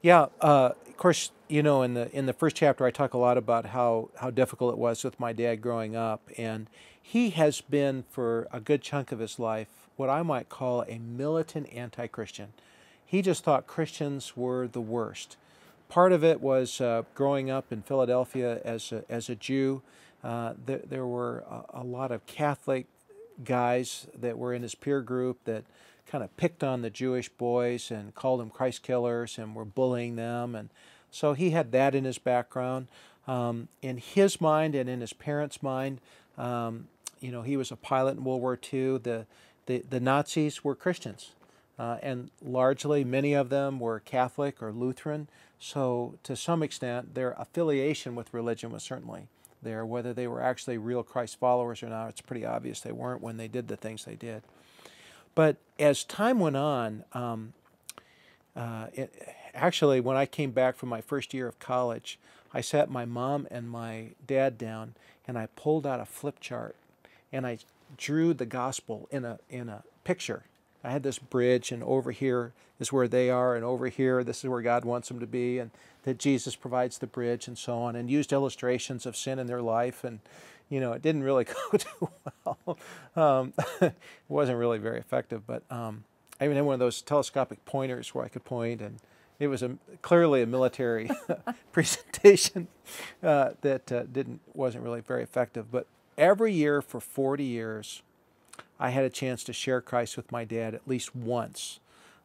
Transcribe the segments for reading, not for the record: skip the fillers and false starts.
Yeah, of course, in the first chapter, I talk a lot about how difficult it was with my dad growing up, and he has been for a good chunk of his life what I might call a militant anti-Christian. He just thought Christians were the worst. Part of it was growing up in Philadelphia as a Jew. There were a lot of Catholic guys that were in his peer group that kind of picked on the Jewish boys and called them Christ killers and were bullying them. And so he had that in his background. In his mind and in his parents' mind, he was a pilot in World War II. The Nazis were Christians. And largely, many of them were Catholic or Lutheran. So, to some extent, their affiliation with religion was certainly there. Whether they were actually real Christ followers or not, it's pretty obvious they weren't when they did the things they did. But as time went on, actually, when I came back from my first year of college, I sat my mom and my dad down and I pulled out a flip chart and I drew the gospel in a picture. I had this bridge, and over here is where they are, and over here this is where God wants them to be, and that Jesus provides the bridge, and so on, and used illustrations of sin in their life, and it didn't really go too well. It wasn't really very effective, but I even had one of those telescopic pointers where I could point, and it was clearly a military presentation that wasn't really very effective. But every year for 40 years, I had a chance to share Christ with my dad at least once.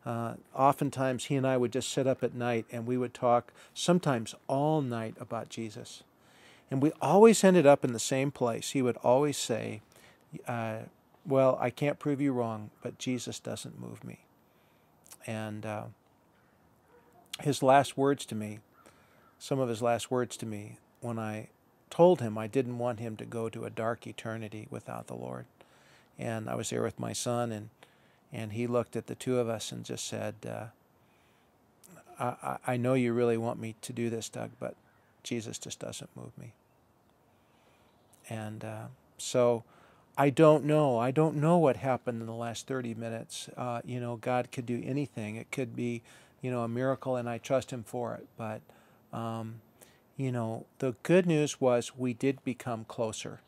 Oftentimes, he and I would just sit up at night and we would talk, sometimes all night, about Jesus. And we always ended up in the same place. He would always say, well, I can't prove you wrong, but Jesus doesn't move me. And his last words to me, some of his last words to me, when I told him I didn't want him to go to a dark eternity without the Lord. And I was there with my son, and he looked at the two of us and just said, I know you really want me to do this, Doug, but Jesus just doesn't move me. And so I don't know. I don't know what happened in the last 30 minutes. God could do anything. It could be, a miracle, and I trust him for it. But, the good news was we did become closer.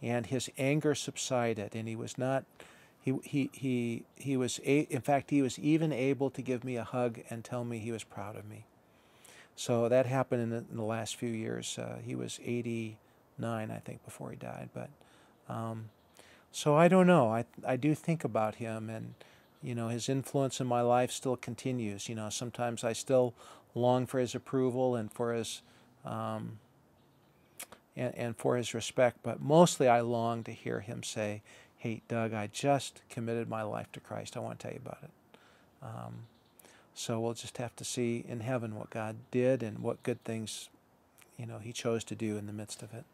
And his anger subsided, and he was not, he was, in fact, he was even able to give me a hug and tell me he was proud of me. So that happened in the last few years. He was 89, I think, before he died. But so I don't know. I do think about him, and his influence in my life still continues. Sometimes I still long for his approval and for his and for his respect, but mostly I long to hear him say, "Hey, Doug, I just committed my life to Christ. I want to tell you about it." So we'll just have to see in heaven what God did and what good things, he chose to do in the midst of it.